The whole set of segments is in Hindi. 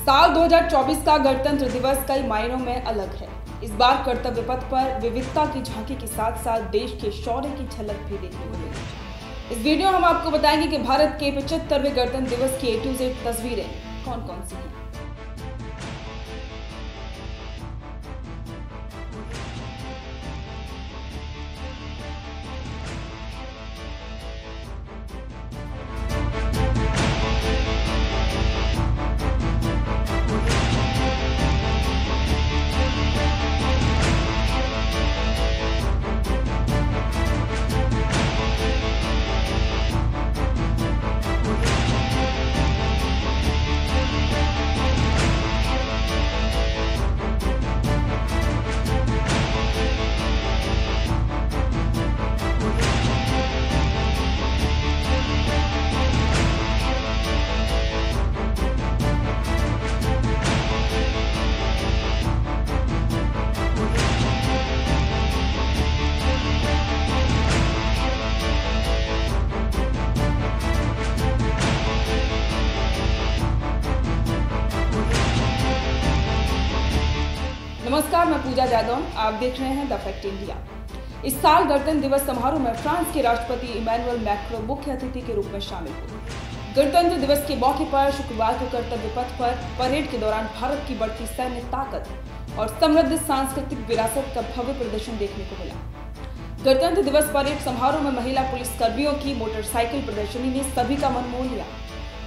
साल 2024 का गणतंत्र दिवस कई मायनों में अलग है। इस बार कर्तव्य पथ पर विविधता की झांकी के साथ साथ देश के शौर्य की झलक भी देखने को मिली। इस वीडियो में हम आपको बताएंगे कि भारत के 75वें गणतंत्र दिवस की A to Z तस्वीरें कौन कौन सी हैं। नमस्कार, मैं पूजा जादौन, आप देख रहे हैं द फैक्ट इंडिया। इस साल गणतंत्र दिवस समारोह में फ्रांस के राष्ट्रपति इमैनुअल मैक्रो मुख्य अतिथि के रूप में शामिल हुए। गणतंत्र दिवस के मौके पर शुक्रवार को कर्तव्य पथ पर परेड के दौरान भारत की बढ़ती सैन्य ताकत और समृद्ध सांस्कृतिक विरासत का भव्य प्रदर्शन देखने को मिला। गणतंत्र दिवस परेड समारोह में महिला पुलिस कर्मियों की मोटरसाइकिल प्रदर्शनी ने सभी का मन मोह लिया।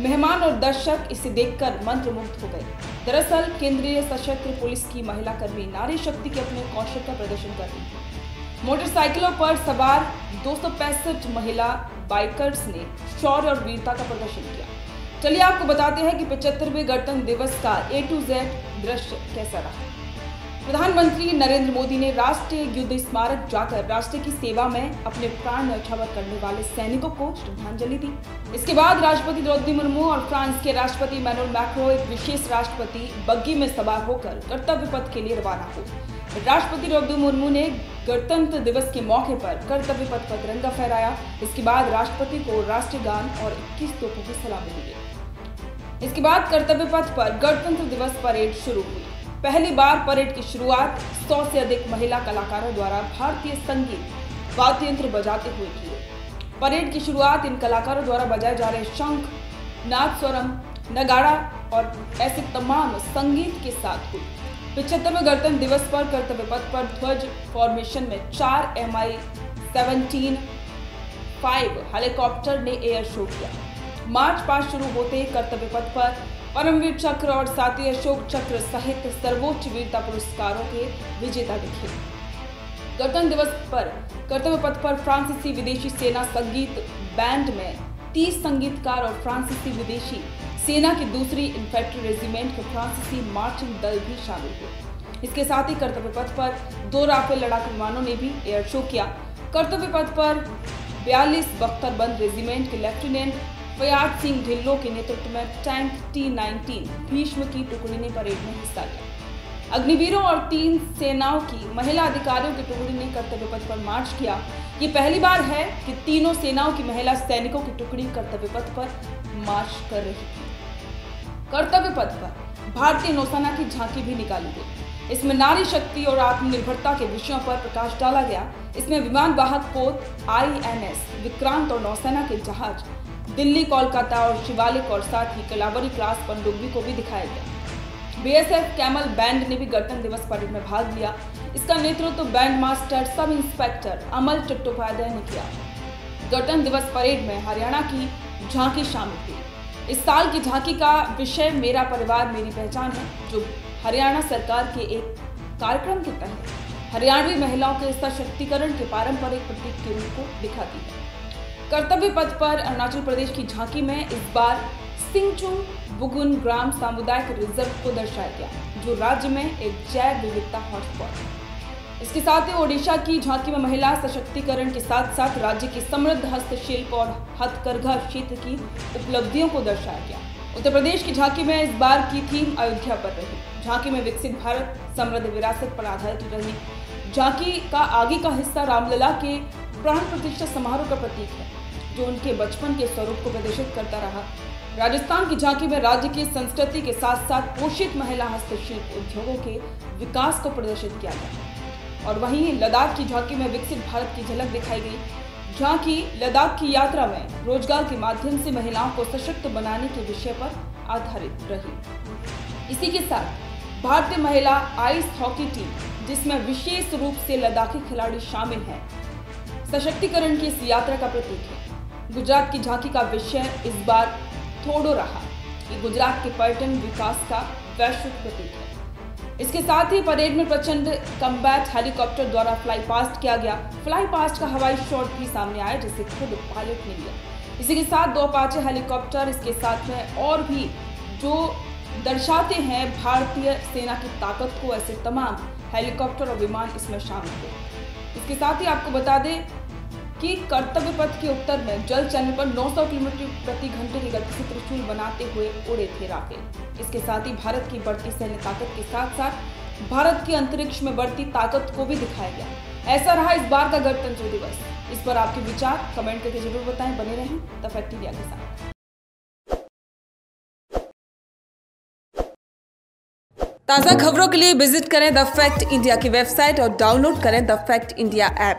मेहमान और दर्शक इसे देखकर मंत्रमुग्ध हो गए। दरअसल केंद्रीय सशस्त्र पुलिस की महिला कर्मी नारी शक्ति के अपने कौशल का प्रदर्शन कर रही थी। मोटरसाइकिलों पर सवार 265 महिला बाइकर्स ने शौर्य और वीरता का प्रदर्शन किया। चलिए आपको बताते हैं कि 75वें गणतंत्र दिवस का A to Z दृश्य कैसा रहा। प्रधानमंत्री नरेंद्र मोदी ने राष्ट्रीय युद्ध स्मारक जाकर राष्ट्र की सेवा में अपने प्राण न्यौछावर करने वाले सैनिकों को श्रद्धांजलि दी। इसके बाद राष्ट्रपति द्रौपदी मुर्मू और फ्रांस के राष्ट्रपति इमैनुअल मैक्रो एक विशेष राष्ट्रपति बग्गी में सवार होकर कर्तव्य पथ के लिए रवाना हुए। राष्ट्रपति द्रौपदी मुर्मू ने गणतंत्र दिवस के मौके पर कर्तव्य पथ पर तिरंगा फहराया। इसके बाद राष्ट्रपति को राष्ट्रीय गान और 21 तोपों की सलामी दी गई। इसके बाद कर्तव्य पथ पर गणतंत्र दिवस परेड शुरू हुई। पहली बार परेड की शुरुआत 100 से अधिक महिला कलाकारों द्वारा भारतीय संगीत वाद्य यंत्र बजाते हुए की गई। परेड की शुरुआत इन कलाकारों द्वारा बजाए जा रहे शंख, नादस्वरम, नगाड़ा और ऐसे तमाम संगीत के साथ हुई। 75वें गणतंत्र दिवस पर कर्तव्य पथ पर ध्वज फॉर्मेशन में 4 Mi-17 5 हेलीकॉप्टर ने एयर शो किया। मार्च पास्ट शुरू होते कर्तव्य पथ पर परमवीर चक्र और साथी अशोक चक्र सहित सर्वोच्च वीरता पुरस्कारों के विजेता दिखे। गणतंत्र दिवस पर कर्तव्य पथ पर फ्रांसीसी विदेशी सेना संगीत बैंड में 30 संगीतकार और फ्रांसीसी विदेशी सेना की दूसरी इन्फेंट्री रेजिमेंट के फ्रांसीसी मार्चिंग दल भी शामिल हुए। इसके साथ ही कर्तव्य पथ पर 2 राफेल लड़ाकू विमानों ने भी एयर शो किया। कर्तव्य पथ पर 42 बख्तरबंद रेजिमेंट के लेफ्टिनेंट फयाद सिंह ढिल्लों के नेतृत्व में टैंक T-19 भीष्म की टुकड़ी ने परेड में हिस्सा लिया। अग्निवीरों और 3 सेनाओं की महिला अधिकारियों की टुकड़ी ने कर्तव्य पथ पर मार्च किया। ये पहली बार है कि तीनों सेनाओं की महिला सैनिकों की टुकड़ी कर्तव्य पथ पर मार्च कर रही थी। कर्तव्य पथ पर भारतीय नौसेना की झांकी भी निकाली गई। इसमें नारी शक्ति और आत्मनिर्भरता के विषयों पर प्रकाश डाला गया। इसमें विमान वाहक पोत INS विक्रांत और नौसेना के जहाज दिल्ली, कोलकाता और शिवालिक और साथ ही कलावरी क्लास पनडुब्बी को भी दिखाया गया। BSF कैमल बैंड ने भी गणतंत्र दिवस परेड में भाग लिया। इसका नेतृत्व बैंड मास्टर सब इंस्पेक्टर अमल चट्टोपाध्याय ने किया। गणतंत्र दिवस परेड में हरियाणा की झांकी शामिल हुई। इस साल की झांकी का विषय मेरा परिवार मेरी पहचान है, जो हरियाणा सरकार के एक कार्यक्रम के तहत हरियाणवी महिलाओं के सशक्तिकरण के पारंपरिक प्रतीक के रूप को दिखाती है। कर्तव्य पथ पर अरुणाचल प्रदेश की झांकी में इस बार सिंगचुम बुगुन ग्राम सामुदायिक रिजर्व को दर्शाया गया, जो राज्य में एक जैव विविधता हॉटस्पॉट है। इसके साथ ही ओडिशा की झांकी में महिला सशक्तिकरण के साथ साथ राज्य की समृद्ध हस्तशिल्प और हथकरघा क्षेत्र की उपलब्धियों को दर्शाया गया। उत्तर प्रदेश की झांकी में इस बार की थीम अयोध्या पर रही। झांकी में विकसित भारत समृद्ध विरासत पर आधारित रही। झांकी का आगे का हिस्सा रामलला के प्राण प्रतिष्ठा समारोह का प्रतीक है, जो उनके बचपन के स्वरूप को प्रदर्शित करता रहा। राजस्थान की झांकी में राज्य की संस्कृति के साथ साथ पोषित महिला हस्तशिल्प उद्योगों के विकास को प्रदर्शित किया गया। और वहीं लद्दाख की झांकी में विकसित भारत की झलक दिखाई गई। झांकी लद्दाख की यात्रा में रोजगार के माध्यम से महिलाओं को सशक्त बनाने के विषय पर आधारित रही। इसी के साथ भारतीय महिला आइस हॉकी टीम, जिसमें विशेष रूप से लद्दाखी खिलाड़ी शामिल हैं, सशक्तिकरण की इस यात्रा का प्रतीक है। गुजरात की झांकी का विषय इस बार थोड़ो रहा। ये गुजरात के पर्यटन विकास का वैश्विक प्रतीक है। इसके साथ ही परेड में प्रचंड कम्बैट हेलीकॉप्टर द्वारा फ्लाई पास्ट किया गया। फ्लाई पास्ट का हवाई शॉट भी सामने आया, जिसे खुद पायलट ने लिया। इसी के साथ 2 अपाचे हेलीकॉप्टर, इसके साथ में और भी जो दर्शाते हैं भारतीय सेना की ताकत को, ऐसे तमाम हेलीकॉप्टर और विमान इसमें शामिल थे। इसके साथ ही आपको बता दें कि कर्तव्य पथ के उत्तर में जल चैनल पर 900 किलोमीटर प्रति घंटे की गति से त्रिशूल बनाते हुए उड़े थे राफेल। इसके साथ ही भारत की बढ़ती सैन्य ताकत के साथ साथ भारत की अंतरिक्ष में बढ़ती ताकत को भी दिखाया गया। ऐसा रहा इस बार का गणतंत्र दिवस। इस पर आपके विचार कमेंट करके जरूर बताएं। बने रहें द फैक्ट इंडिया के साथ। ताज़ा खबरों के लिए विजिट करें द फैक्ट इंडिया की वेबसाइट और डाउनलोड करें द फैक्ट इंडिया ऐप।